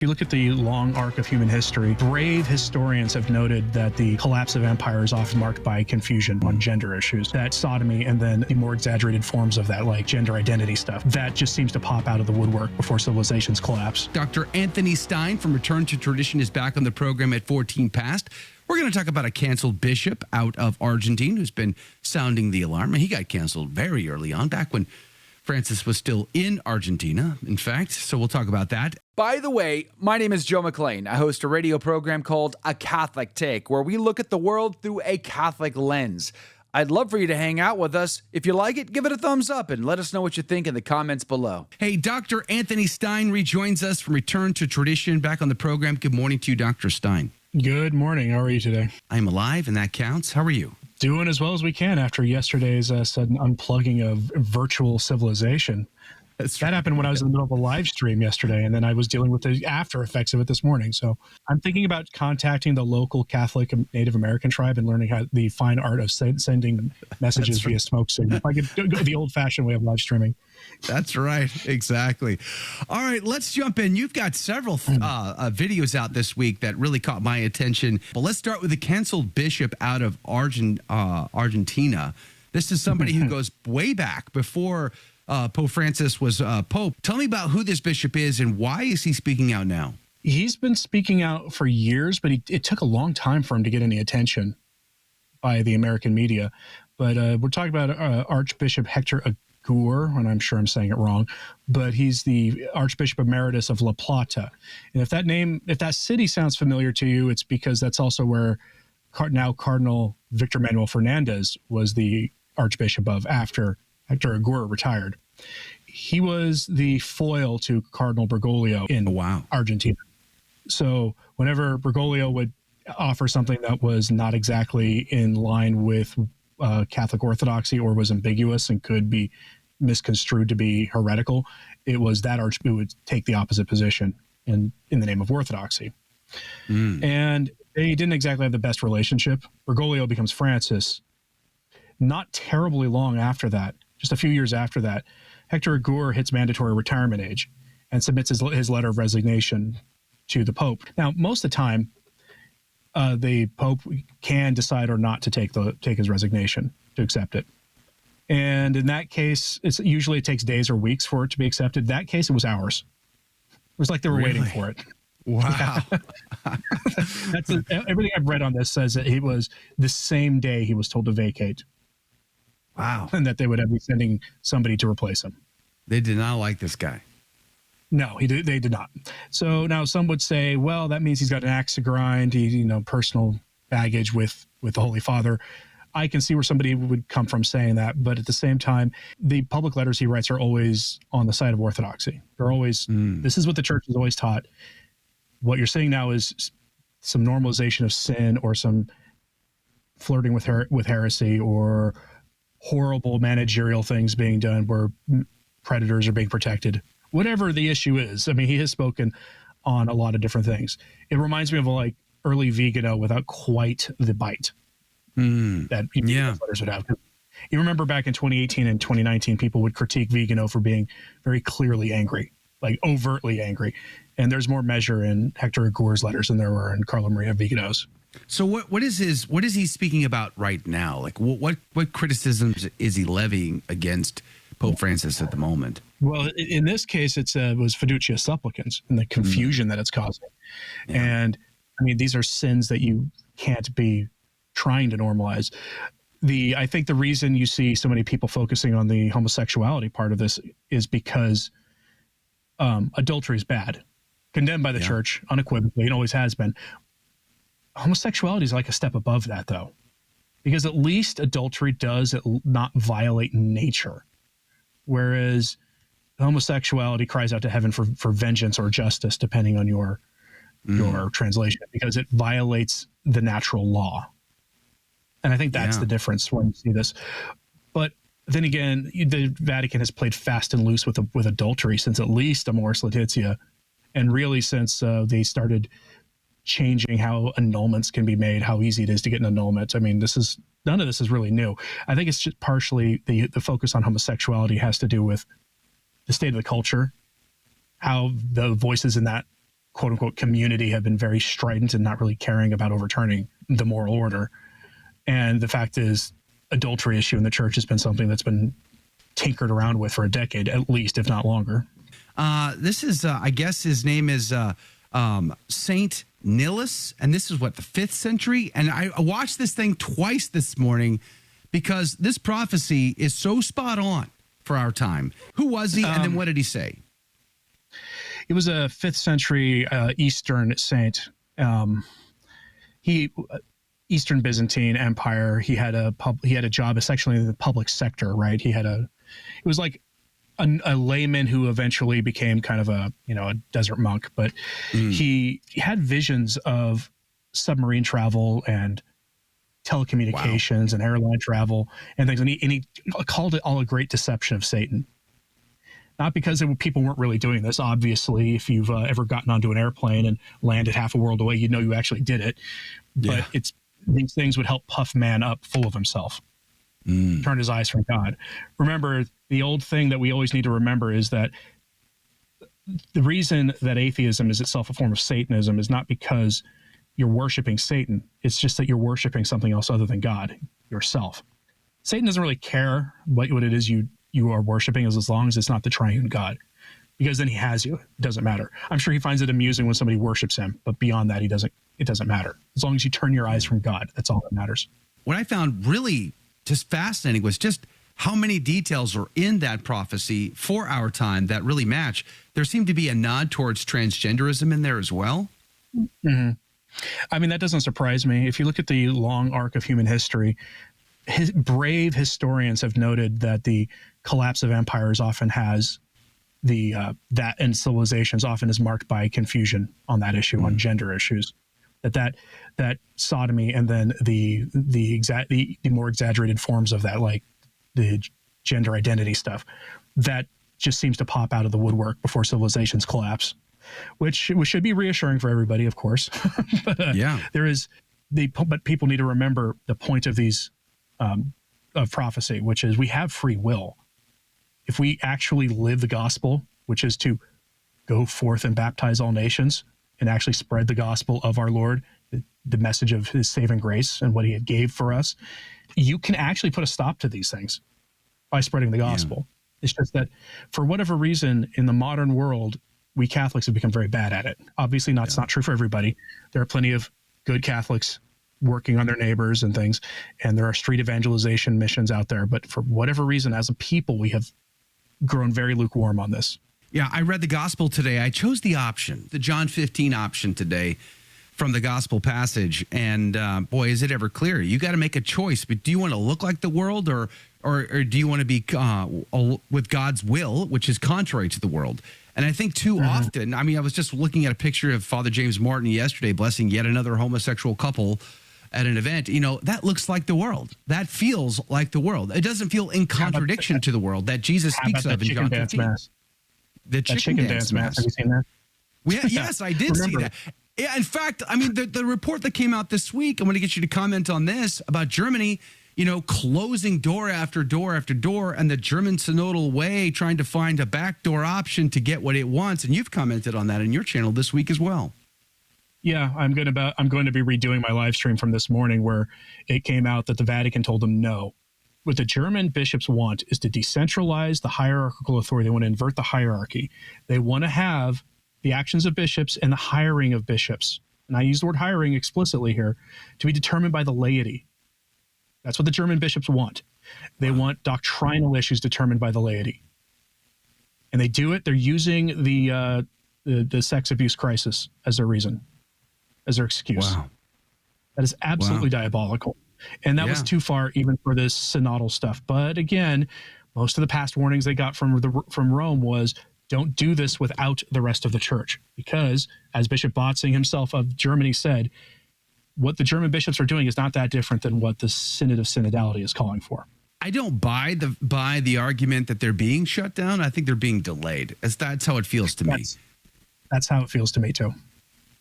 If you look at the long arc of human history, brave historians have noted that the collapse of empire is often marked by confusion on gender issues, that sodomy and then the more exaggerated forms of that, like gender identity stuff, that just seems to pop out of the woodwork before civilizations collapse. Dr. Anthony Stine from Return to Tradition is back on the program at 14 past. We're going to talk about a canceled bishop out of Argentine who's been sounding the alarm. And he got canceled very early on, back when Francis was still in Argentina, in fact. So we'll talk about that. By the way, my name is Joe McLean. I host a radio program called A Catholic Take, where we look at the world through a Catholic lens. I'd love for you to hang out with us. If you like it, give it a thumbs up and let us know what you think in the comments below. Hey, Dr. Anthony Stine rejoins us from Return to Tradition back on the program. Good morning to you, Dr. Stine. Good morning. How are you today? I'm alive, and that counts. How are you? Doing as well as we can after yesterday's sudden unplugging of virtual civilization. That happened when I was in the middle of a live stream yesterday, and then I was dealing with the after effects of it this morning. So I'm thinking about contacting the local Catholic Native American tribe and learning how the fine art of sending messages via smoke signal. If I could go the old-fashioned way of live streaming. That's right. Exactly. All right, let's jump in. You've got several videos out this week that really caught my attention. But let's start with the canceled bishop out of Argentina. This is somebody who goes way back before Pope Francis was Pope. Tell me about who this bishop is and why is he speaking out now? He's been speaking out for years, but it took a long time for him to get any attention by the American media. But we're talking about Archbishop Hector Agore, and I'm sure I'm saying it wrong, but he's the Archbishop Emeritus of La Plata. And if that city sounds familiar to you, it's because that's also where now Cardinal Victor Manuel Fernandez was the Archbishop of after Hector Agore retired. He was the foil to Cardinal Bergoglio in Argentina. So whenever Bergoglio would offer something that was not exactly in line with Catholic orthodoxy or was ambiguous and could be misconstrued to be heretical, it was that archbishop who would take the opposite position in the name of orthodoxy. And they didn't exactly have the best relationship. Bergoglio becomes Francis. Not terribly long after that, just a few years after that, Hector Agore hits mandatory retirement age and submits his letter of resignation to the Pope. Now, most of the time, the Pope can decide or not to take his resignation, to accept it. And in that case, usually it takes days or weeks for it to be accepted. That case, it was hours. It was like they were waiting for it. Wow. Everything I've read on this says that it was the same day he was told to vacate. Wow. And that they would be sending somebody to replace him. They did not like this guy. No, they did not. So now some would say, well, that means he's got an axe to grind, personal baggage with the Holy Father. I can see where somebody would come from saying that. But at the same time, the public letters he writes are always on the side of orthodoxy. They're always, this is what the church has always taught. What you're seeing now is some normalization of sin or some flirting with heresy or horrible managerial things being done where predators are being protected. Whatever the issue is, I mean, he has spoken on a lot of different things. It reminds me of like early Vigano without quite the bite that letters would have. You remember back in 2018 and 2019, people would critique Vigano for being very clearly angry, like overtly angry. And there's more measure in Hector Agore's letters than there were in Carlo Maria Vigano's. So what is he speaking about right now? Like what criticisms is he levying against Pope Francis at the moment? Well, in this case, it was fiducia supplicans and the confusion that it's causing. Yeah. And I mean, these are sins that you can't be trying to normalize. I think the reason you see so many people focusing on the homosexuality part of this is because adultery is bad, condemned by the church unequivocally, and always has been. Homosexuality is like a step above that, though, because at least adultery does not violate nature, whereas homosexuality cries out to heaven for vengeance or justice, depending on your translation, because it violates the natural law. And I think that's the difference when you see this. But then again, the Vatican has played fast and loose with adultery since at least Amoris Laetitia, and really since they started changing how annulments can be made, how easy it is to get an annulment. I mean, none of this is really new. I think it's just partially the focus on homosexuality has to do with the state of the culture, how the voices in that quote unquote community have been very strident and not really caring about overturning the moral order. And the fact is, adultery issue in the church has been something that's been tinkered around with for a decade, at least, if not longer. This is, I guess his name is Saint Nilus, and this is what, the 5th century? And I watched this thing twice this morning because this prophecy is so spot on for our time. Who was he, and then what did he say? He was a 5th century Eastern saint. Eastern Byzantine Empire. He had a job essentially in the public sector, right? He was like a layman who eventually became kind of a desert monk, but he had visions of submarine travel and telecommunications and airline travel and things, and he called it all a great deception of Satan. Not because people weren't really doing this. Obviously, if you've ever gotten onto an airplane and landed half a world away, you'd know you actually did it. But these things would help puff man up full of himself, turn his eyes from God. Remember, the old thing that we always need to remember is that the reason that atheism is itself a form of Satanism is not because you're worshiping Satan. It's just that you're worshiping something else other than God, yourself. Satan doesn't really care what it is you are worshiping as long as it's not the triune God, because then he has you. It doesn't matter. I'm sure he finds it amusing when somebody worships him, but beyond that, it doesn't matter. As long as you turn your eyes from God, that's all that matters. What I found really just fascinating was just how many details are in that prophecy for our time that really match. There seemed to be a nod towards transgenderism in there as well. Mm-hmm. I mean, that doesn't surprise me. If you look at the long arc of human history, brave historians have noted that the collapse of empires often has that and civilizations often is marked by confusion on that issue, on gender issues. That sodomy and then the more exaggerated forms of that, like the gender identity stuff, that just seems to pop out of the woodwork before civilizations collapse, which should be reassuring for everybody, of course. But but people need to remember the point of these of prophecy, which is we have free will. If we actually live the gospel, which is to go forth and baptize all nations and actually spread the gospel of our Lord, the message of his saving grace and what he had gave for us, you can actually put a stop to these things by spreading the gospel. Yeah. It's just that for whatever reason in the modern world, we Catholics have become very bad at it. Obviously it's not true for everybody. There are plenty of good Catholics working on their neighbors and things, and there are street evangelization missions out there. But for whatever reason, as a people, we have grown very lukewarm on this. Yeah, I read the gospel today. I chose the John 15 option today from the gospel passage. And boy, is it ever clear. You got to make a choice. But do you want to look like the world or do you want to be with God's will, which is contrary to the world? And I think too often, I mean, I was just looking at a picture of Father James Martin yesterday blessing yet another homosexual couple at an event. That looks like the world. That feels like the world. It doesn't feel in contradiction to the world that Jesus speaks of in John 15. The chicken dance mass. Have you seen that? Yes, I did see that. Yeah, in fact, I mean, the report that came out this week, I'm going to get you to comment on this about Germany, closing door after door after door, and the German synodal way trying to find a backdoor option to get what it wants. And you've commented on that in your channel this week as well. Yeah, I'm going to be redoing my live stream from this morning where it came out that the Vatican told them no. What the German bishops want is to decentralize the hierarchical authority. They want to invert the hierarchy. They want to have the actions of bishops and the hiring of bishops, and I use the word hiring explicitly here, to be determined by the laity. That's what the German bishops want. They want doctrinal issues determined by the laity. And they do it. They're using the sex abuse crisis as their reason, as their excuse. Wow. That is absolutely diabolical. And that was too far even for this synodal stuff. But again, most of the past warnings they got from Rome was, don't do this without the rest of the church. Because, as Bishop Botzing himself of Germany said, what the German bishops are doing is not that different than what the Synod of Synodality is calling for. I don't buy the argument that they're being shut down. I think they're being delayed. That's how it feels to me. That's how it feels to me too.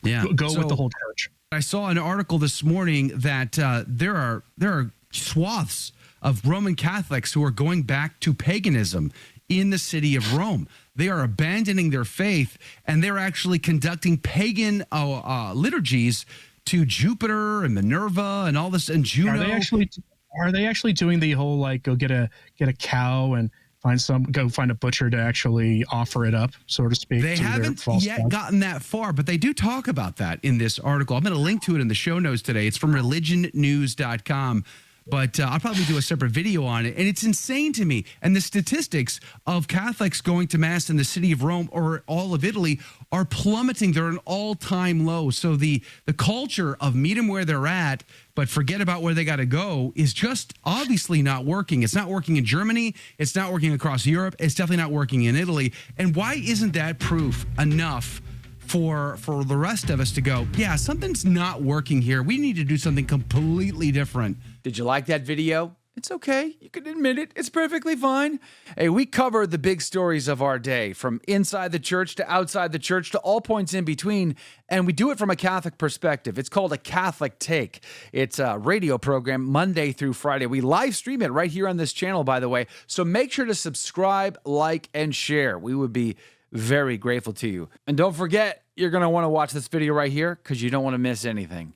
Yeah, go with the whole church. I saw an article this morning that there are swaths of Roman Catholics who are going back to paganism in the city of Rome. they are abandoning their faith, and they're actually conducting pagan liturgies to Jupiter and Minerva and all this, and Juno. Are they actually doing the whole like go get a cow and go find a butcher to actually offer it up, so to speak? They haven't yet gotten that far, but they do talk about that in this article. I'm going to link to it in the show notes today. It's from religionnews.com. But I'll probably do a separate video on it. And it's insane to me. And the statistics of Catholics going to Mass in the city of Rome or all of Italy are plummeting. They're an all-time low. So the culture of meet them where they're at, but forget about where they got to go is just obviously not working. It's not working in Germany. It's not working across Europe. It's definitely not working in Italy. And why isn't that proof enough for the rest of us to go, yeah, something's not working here. We need to do something completely different. Did you like that video? It's okay. You can admit it. It's perfectly fine. Hey, we cover the big stories of our day, from inside the church to outside the church to all points in between, and we do it from a Catholic perspective. It's called A Catholic Take. It's a radio program Monday through Friday. We live stream it right here on this channel, by the way, so make sure to subscribe, like, and share. We would be very grateful to you. And don't forget, you're going to want to watch this video right here because you don't want to miss anything.